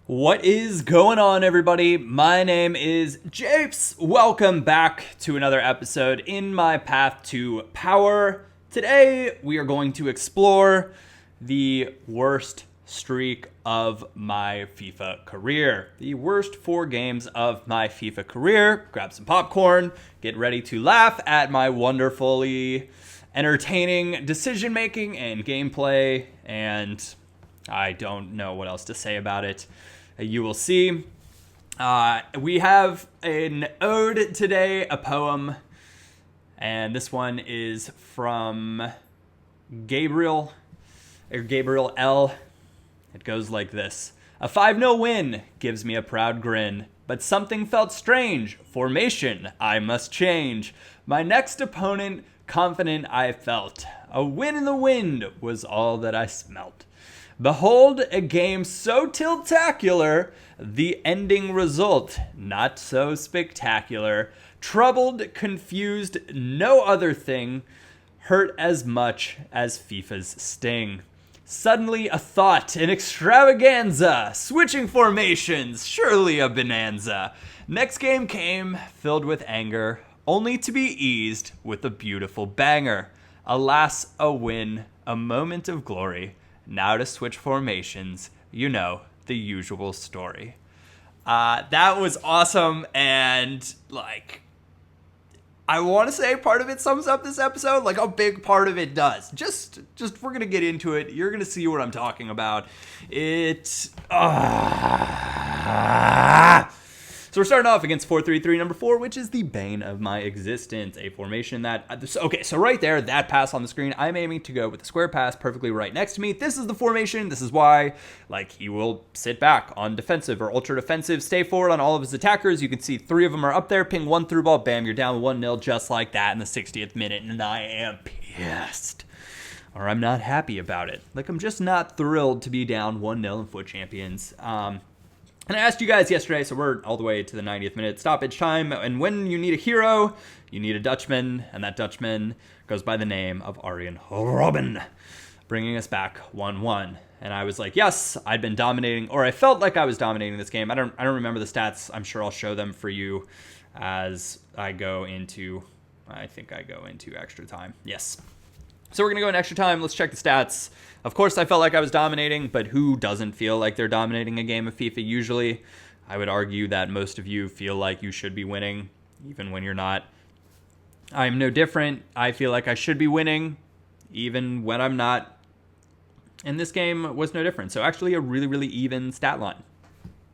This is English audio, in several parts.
What is going on, everybody? My name is Japes. Welcome back to another episode in my path to power. Today, we are going to explore the worst streak of my FIFA career. The worst 4 games of my FIFA career. Grab some popcorn, get ready to laugh at my wonderfully entertaining decision making and gameplay, and I don't know what else to say about it. You will see. We have an ode today, a poem, and this one is from Gabriel L. It goes like this. A 5-0 win gives me a proud grin, but something felt strange. Formation, I must change. My next opponent, confident I felt. A win in the wind was all that I smelt. Behold a game so tiltacular, the ending result not so spectacular. Troubled, confused, no other thing hurt as much as FIFA's sting. Suddenly a thought, an extravaganza, switching formations, surely a bonanza. Next game came, filled with anger, only to be eased with a beautiful banger. Alas, a win, a moment of glory. Now to switch formations, you know, the usual story. That was awesome, and, I want to say part of it sums up this episode, a big part of it does. Just we're going to get into it. You're going to see what I'm talking about. So we're starting off against 4-3-3 number 4, which is the bane of my existence. A formation that... Okay, so right there, that pass on the screen, I'm aiming to go with the square pass perfectly right next to me. This is the formation. This is why, he will sit back on defensive or ultra defensive, stay forward on all of his attackers. You can see 3 of them are up there. Ping 1 through ball. Bam, you're down 1-0 just like that in the 60th minute, and I am pissed. Or I'm not happy about it. I'm just not thrilled to be down 1-0 in Foot Champions. And I asked you guys yesterday, so we're all the way to the 90th minute stoppage time, and when you need a hero, you need a Dutchman, and that Dutchman goes by the name of Arjen Robben, bringing us back 1-1. And I was like, yes, I'd been dominating, or I felt like I was dominating this game. I don't remember the stats. I'm sure I'll show them for you as I go into extra time. Yes. So we're going to go in extra time. Let's check the stats. Of course, I felt like I was dominating, but who doesn't feel like they're dominating a game of FIFA usually? I would argue that most of you feel like you should be winning, even when you're not. I'm no different. I feel like I should be winning, even when I'm not. And this game was no different. So actually a really, really even stat line.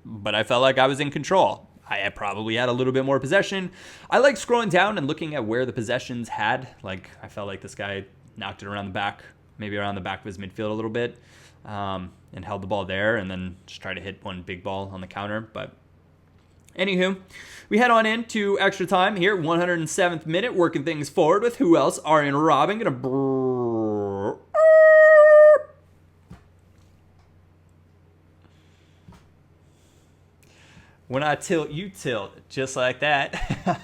But I felt like I was in control. I probably had a little bit more possession. I like scrolling down and looking at where the possessions had. I felt like this guy knocked it around the back, maybe around the back of his midfield a little bit, and held the ball there, and then just try to hit one big ball on the counter. But anywho, we head on into extra time here, 107th minute, working things forward with who else? Arjen Robben. When I tilt, you tilt, just like that.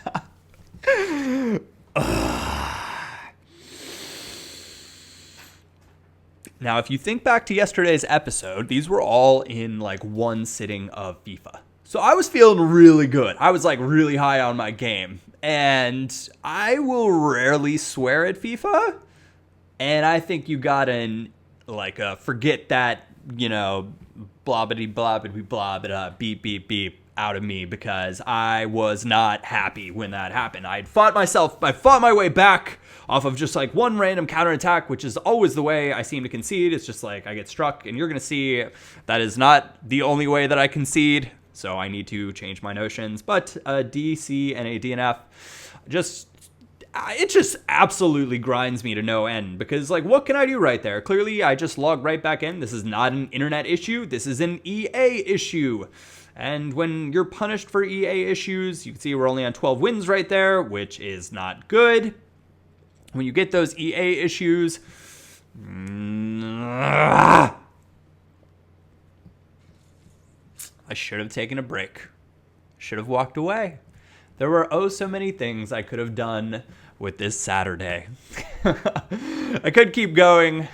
Now, if you think back to yesterday's episode, these were all in one sitting of FIFA. So I was feeling really good. I was really high on my game. And I will rarely swear at FIFA. And I think you got forget that, blobbity blobbity blob beep beep beep out of me, because I was not happy when that happened. I fought my way back off of just one random counterattack, which is always the way I seem to concede. It's just I get struck, and you're going to see that is not the only way that I concede, so I need to change my notions. But a D, C, and a D and F, it just absolutely grinds me to no end, because what can I do right there? Clearly, I just log right back in. This is not an internet issue. This is an EA issue. And when you're punished for EA issues, you can see we're only on 12 wins right there, which is not good. When you get those EA issues, I should have taken a break. Should have walked away. There were so many things I could have done with this Saturday. I could keep going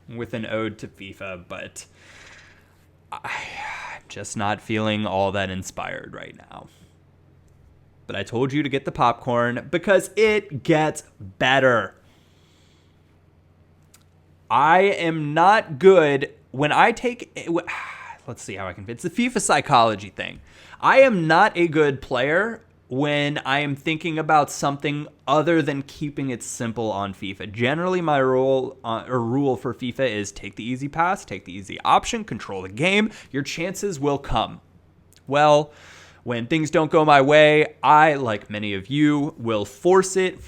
with an ode to FIFA, but I'm just not feeling all that inspired right now. But I told you to get the popcorn because it gets better. I am not good when I take... Let's see how I can... It's the FIFA psychology thing. I am not a good player when I am thinking about something other than keeping it simple on FIFA. Generally, my rule for FIFA is take the easy pass, take the easy option, control the game. Your chances will come. Well, when things don't go my way, I, like many of you, will force it,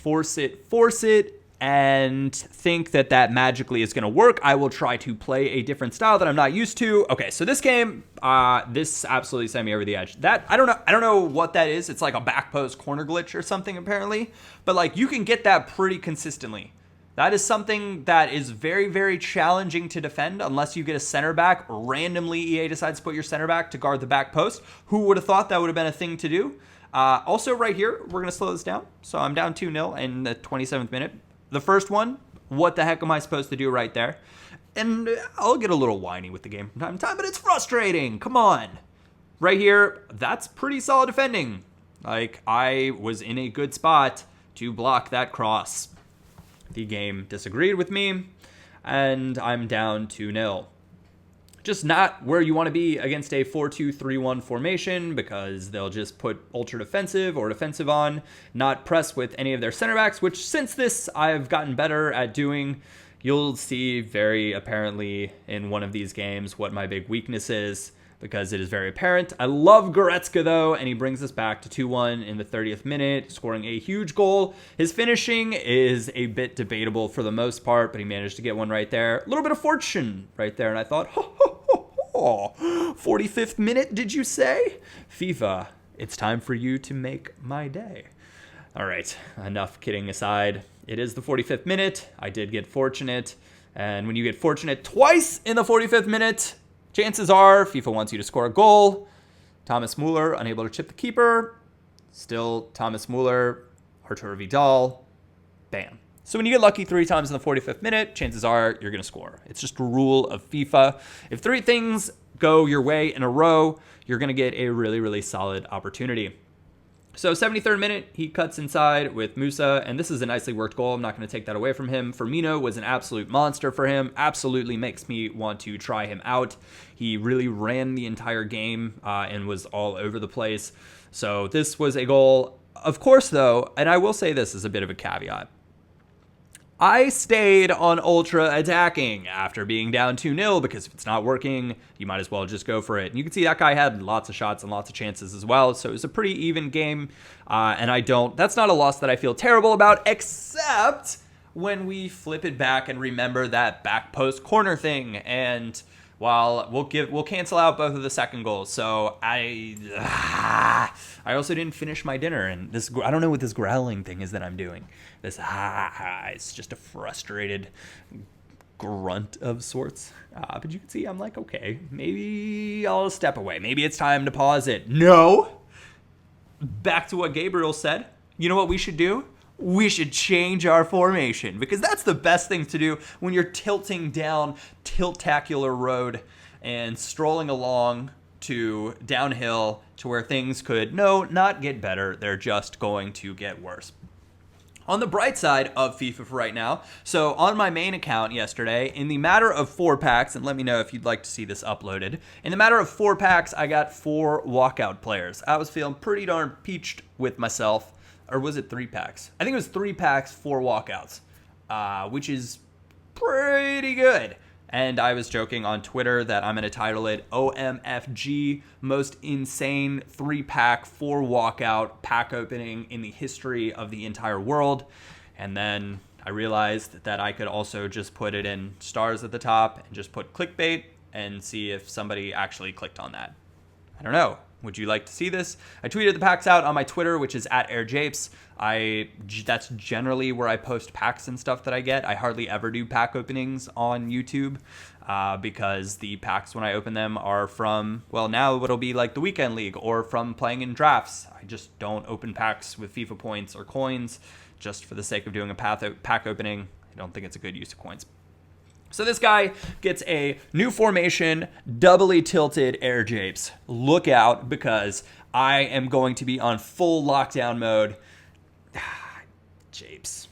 and think that magically is going to work. I will try to play a different style that I'm not used to. Okay, so this game, this absolutely sent me over the edge. That I don't know what that is. It's like a back post corner glitch or something apparently, but like you can get that pretty consistently. That is something that is very, very challenging to defend unless you get a center back. Randomly, EA decides to put your center back to guard the back post. Who would have thought that would have been a thing to do? Also, right here, we're going to slow this down. So I'm down 2-0 in the 27th minute. The first one, what the heck am I supposed to do right there? And I'll get a little whiny with the game from time to time, but it's frustrating. Come on. Right here, that's pretty solid defending. Like, I was in a good spot to block that cross. The game disagreed with me, and I'm down 2-0. Just not where you want to be against a 4-2-3-1 formation because they'll just put ultra defensive or defensive on, not press with any of their center backs, which since this I've gotten better at doing. You'll see very apparently in one of these games what my big weakness is because it is very apparent. I love Goretzka though, and he brings us back to 2-1 in the 30th minute, scoring a huge goal. His finishing is a bit debatable for the most part, but he managed to get one right there. A little bit of fortune right there, and I thought, 45th minute, did you say? FIFA, it's time for you to make my day. All right, enough kidding aside. It is the 45th minute. I did get fortunate, and when you get fortunate twice in the 45th minute, chances are FIFA wants you to score a goal. Thomas Muller unable to chip the keeper. Still Thomas Muller, Arturo Vidal. Bam. So when you get lucky 3 times in the 45th minute, chances are you're going to score. It's just a rule of FIFA. If 3 things go your way in a row, you're going to get a really, really solid opportunity. So 73rd minute, he cuts inside with Musa, and this is a nicely worked goal. I'm not going to take that away from him. Firmino was an absolute monster for him. Absolutely makes me want to try him out. He really ran the entire game and was all over the place. So this was a goal. Of course, though, and I will say this as a bit of a caveat. I stayed on ultra attacking after being down 2-0 because if it's not working, you might as well just go for it. And you can see that guy had lots of shots and lots of chances as well. So it was a pretty even game. And that's not a loss that I feel terrible about, except when we flip it back and remember that back post corner thing. And while we'll cancel out both of the second goals. So I also didn't finish my dinner, and this, I don't know what this growling thing is that I'm doing. This it's just a frustrated grunt of sorts. But you can see I'm like, okay, maybe I'll step away. Maybe it's time to pause it. No. Back to what Gabriel said. You know what we should do? We should change our formation, because that's the best thing to do when you're tilting down Tiltacular Road and strolling along to downhill to where things could not get better. They're just going to get worse. On the bright side of FIFA for right now, so on my main account yesterday, in the matter of 4 packs, and let me know if you'd like to see this uploaded, in the matter of 4 packs, I got 4 walkout players. I was feeling pretty darn peached with myself. Or was it 3 packs? I think it was 3 packs, 4 walkouts, which is pretty good. And I was joking on Twitter that I'm going to title it OMFG, most insane 3-pack, 4 walkout pack opening in the history of the entire world. And then I realized that I could also just put it in stars at the top and just put clickbait and see if somebody actually clicked on that. I don't know. Would you like to see this? I tweeted the packs out on my Twitter, which is @AirJapes. That's generally where I post packs and stuff that I get. I hardly ever do pack openings on YouTube because the packs when I open them are from, well, now it'll be like the Weekend League or from playing in drafts. I just don't open packs with FIFA points or coins just for the sake of doing a pack opening. I don't think it's a good use of coins. So this guy gets a new formation, doubly tilted air japes. Look out, because I am going to be on full lockdown mode. Japes.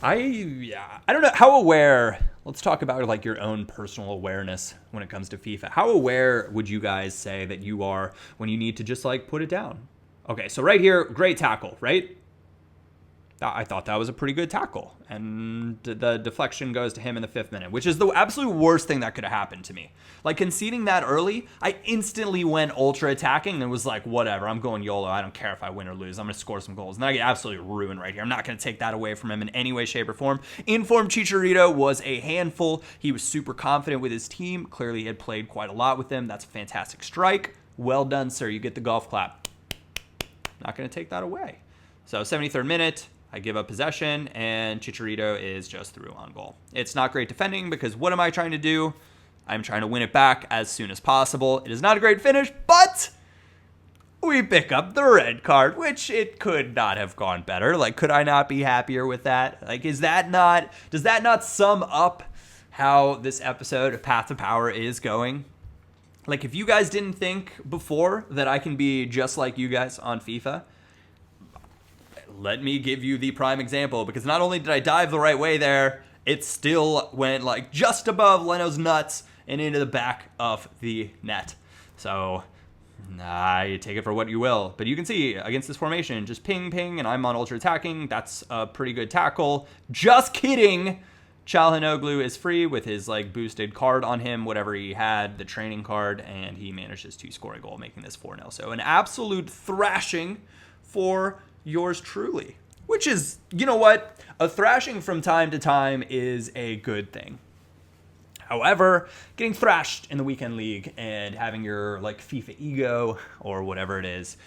I don't know how aware. Let's talk about like your own personal awareness when it comes to FIFA. How aware would you guys say that you are when you need to just like put it down? Okay, so right here, great tackle, right? I thought that was a pretty good tackle. And the deflection goes to him in the 5th minute, which is the absolute worst thing that could have happened to me. Like conceding that early, I instantly went ultra attacking and was like, whatever, I'm going YOLO. I don't care if I win or lose. I'm going to score some goals. And I get absolutely ruined right here. I'm not going to take that away from him in any way, shape, or form. Informed Chicharito was a handful. He was super confident with his team. Clearly he had played quite a lot with them. That's a fantastic strike. Well done, sir. You get the golf clap. Not going to take that away. So 73rd minute. I give up possession, and Chicharito is just through on goal. It's not great defending because what am I trying to do? I'm trying to win it back as soon as possible. It is not a great finish, but we pick up the red card, which it could not have gone better. Like, could I not be happier with that? Like, does that not sum up how this episode of Path to Power is going? Like, if you guys didn't think before that I can be just like you guys on FIFA, let me give you the prime example, because not only did I dive the right way there, it still went like just above Leno's nuts and into the back of the net. So you take it for what you will. But you can see against this formation, just ping, ping, and I'm on ultra attacking. That's a pretty good tackle. Just kidding. Çalhanoğlu is free with his like boosted card on him, whatever he had, the training card, and he manages to score a goal, making this 4-0. So an absolute thrashing for yours truly, which is, you know what? A thrashing from time to time is a good thing. However, getting thrashed in the weekend league and having your like FIFA ego or whatever it is,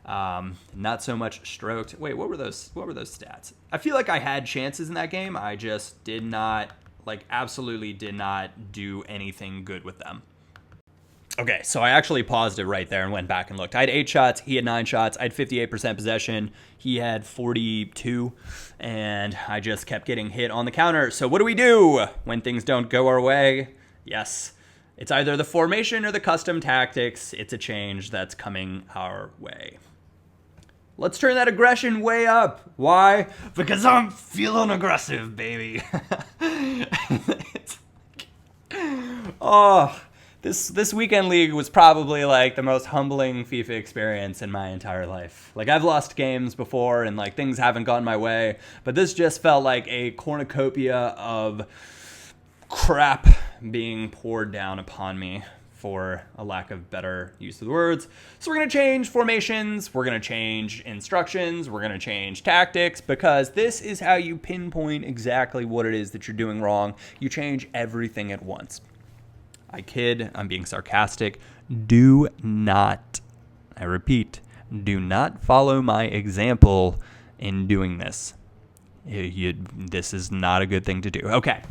not so much stroked. Wait, what were those stats? I feel like I had chances in that game. I just did not, like, absolutely did not do anything good with them. Okay, so I actually paused it right there and went back and looked. I had 8 shots. He had 9 shots. I had 58% possession. He had 42, and I just kept getting hit on the counter. So what do we do when things don't go our way? Yes, it's either the formation or the custom tactics. It's a change that's coming our way. Let's turn that aggression way up. Why? Because I'm feeling aggressive, baby. This weekend league was probably like the most humbling FIFA experience in my entire life. Like, I've lost games before and like things haven't gone my way, but this just felt like a cornucopia of crap being poured down upon me, for a lack of better use of the words. So we're going to change formations, we're going to change instructions, we're going to change tactics, because this is how you pinpoint exactly what it is that you're doing wrong. You change everything at once. I kid, I'm being sarcastic. Do not, I repeat, do not follow my example in doing this. This is not a good thing to do. Okay,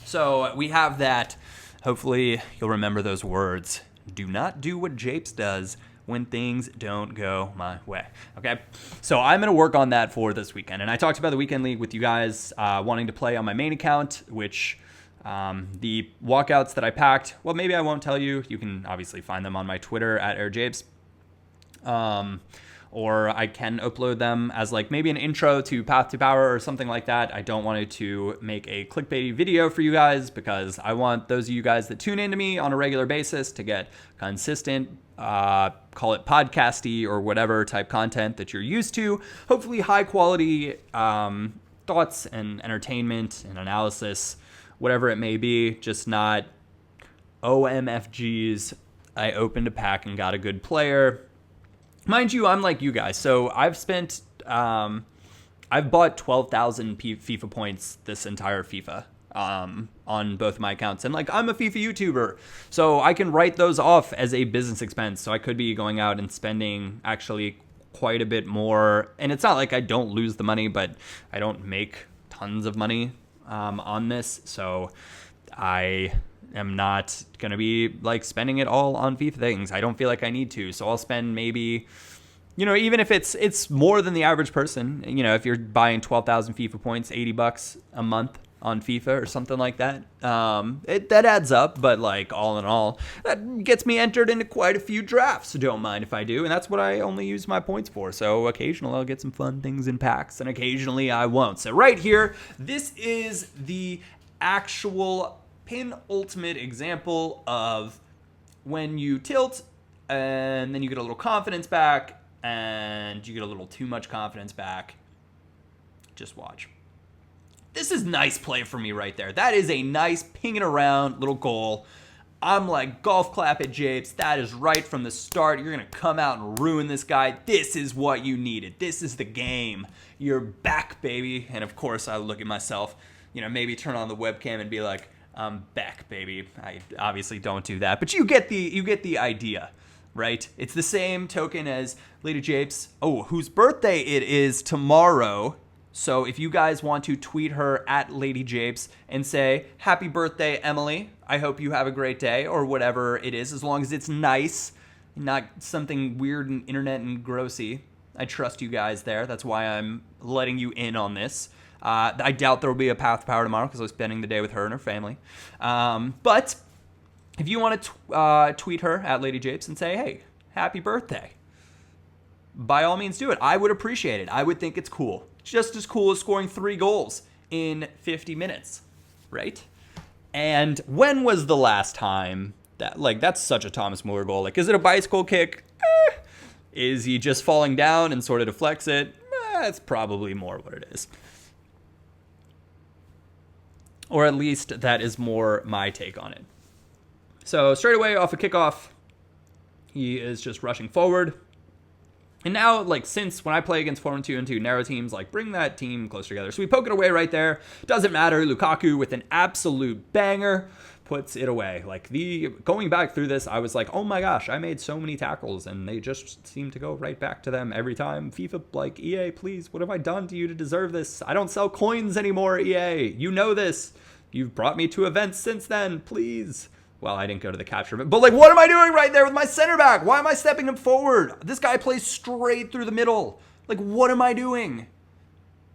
so we have that. Hopefully you'll remember those words. Do not do what Japes does when things don't go my way. Okay, so I'm going to work on that for this weekend. And I talked about the weekend league with you guys wanting to play on my main account, which the walkouts that I packed, well, maybe I won't tell you. You can obviously find them on my Twitter at @AirJapes. Or I can upload them as like maybe an intro to Path to Power or something like that. I don't want to make a clickbaity video for you guys, because I want those of you guys that tune into me on a regular basis to get consistent, call it podcasty or whatever type content that you're used to. Hopefully high quality thoughts and entertainment and analysis, whatever it may be, just not OMFGs. I opened a pack and got a good player. Mind you, I'm like you guys. So I've bought 12,000 FIFA points this entire FIFA on both my accounts. And like, I'm a FIFA YouTuber, so I can write those off as a business expense. So I could be going out and spending actually quite a bit more. And it's not like I don't lose the money, but I don't make tons of money on this. So I am not going to be like spending it all on FIFA things. I don't feel like I need to. So I'll spend maybe You know, even if it's more than the average person, you know, if you're buying 12,000 FIFA points, $80 a month on FIFA or something like that, that adds up. But like all in all, that gets me entered into quite a few drafts. So don't mind if I do, and that's what I only use my points for. So occasionally I'll get some fun things in packs, and occasionally I won't. So right here, this is the actual penultimate example of when you tilt and then you get a little confidence back, and you get a little too much confidence back. Just watch. This is nice play for me right there. That is a nice pinging around little goal. I'm like, golf clap at Japes. That is right from the start. You're going to come out and ruin this guy. This is what you needed. This is the game. You're back, baby. And of course, I look at myself, you know, maybe turn on the webcam and be like, I'm back, baby. I obviously don't do that, but you get the idea. Right? It's the same token as Lady Japes, whose birthday it is tomorrow. So if you guys want to tweet her at Lady Japes and say, happy birthday, Emily. I hope you have a great day, or whatever it is, as long as it's nice, not something weird and internet and grossy. I trust you guys there. That's why I'm letting you in on this. I doubt there will be a Path to Power tomorrow because I was spending the day with her and her family. But if you want to tweet her at Lady Japes and say, hey, happy birthday, by all means do it. I would appreciate it. I would think it's cool. Just as cool as scoring 3 goals in 50 minutes, right? And when was the last time that, like, that's such a Thomas Muller goal. Like, is it a bicycle kick? Is he just falling down and sort of deflects it? That's probably more what it is. Or at least that is more my take on it. So straight away off a kickoff, he is just rushing forward. And now, like, since when I play against 4-2 and 2 narrow teams, like, bring that team closer together. So we poke it away right there. Doesn't matter. Lukaku with an absolute banger puts it away. Like, going back through this, I was like, oh my gosh, I made so many tackles, and they just seem to go right back to them every time. FIFA, like, EA, please, what have I done to you to deserve this? I don't sell coins anymore, EA. You know this. You've brought me to events since then, please. Well, I didn't go to the capture event, but like, what am I doing right there with my center back? Why am I stepping him forward? This guy plays straight through the middle. Like, what am I doing?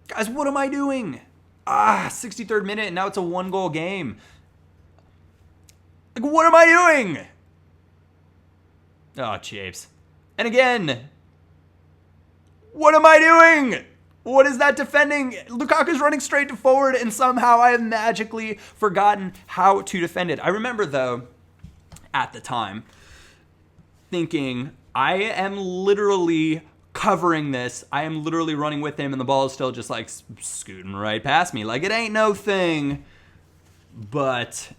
Guys, what am I doing? 63rd minute, and now it's a 1-goal game. Like, what am I doing? Oh, Japes. And again, what am I doing? What is that defending? Lukaku's running straight to forward, and somehow I have magically forgotten how to defend it. I remember, though, at the time, thinking, I am literally covering this. I am literally running with him, and the ball is still just, like, scooting right past me. Like, it ain't no thing but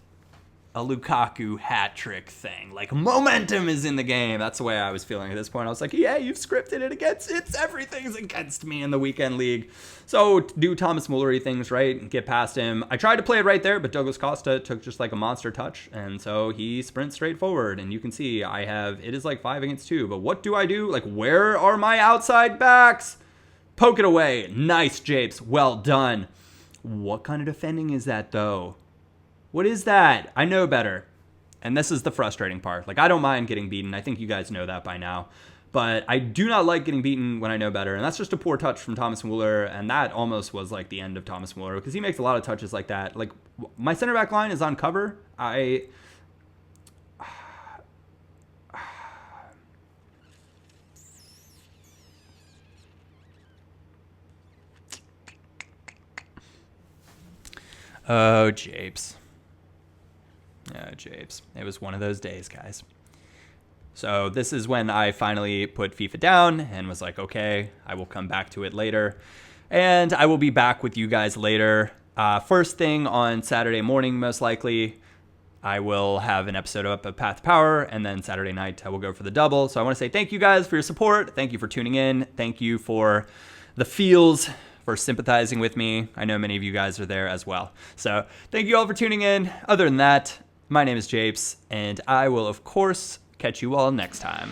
a Lukaku hat trick thing. Like, momentum is in the game. That's the way I was feeling at this point. I was like, yeah, you've scripted it against, everything's against me in the weekend league. So do Thomas Muller-y things, right? Get past him. I tried to play it right there, but Douglas Costa took just like a monster touch. And so he sprints straight forward. And you can see it is like 5 against 2. But what do? Like, where are my outside backs? Poke it away. Nice, Japes. Well done. What kind of defending is that, though? What is that? I know better. And this is the frustrating part. Like, I don't mind getting beaten. I think you guys know that by now. But I do not like getting beaten when I know better. And that's just a poor touch from Thomas Muller. And that almost was like the end of Thomas Muller, because he makes a lot of touches like that. Like, my center back line is on cover. Oh, Japes. Oh, Japes. It was one of those days, guys. So this is when I finally put FIFA down and was like, okay, I will come back to it later. And I will be back with you guys later. First thing on Saturday morning, most likely, I will have an episode up of Path to Power. And then Saturday night, I will go for the double. So I want to say thank you guys for your support. Thank you for tuning in. Thank you for the feels, for sympathizing with me. I know many of you guys are there as well. So thank you all for tuning in. Other than that, my name is Japes, and I will, of course, catch you all next time.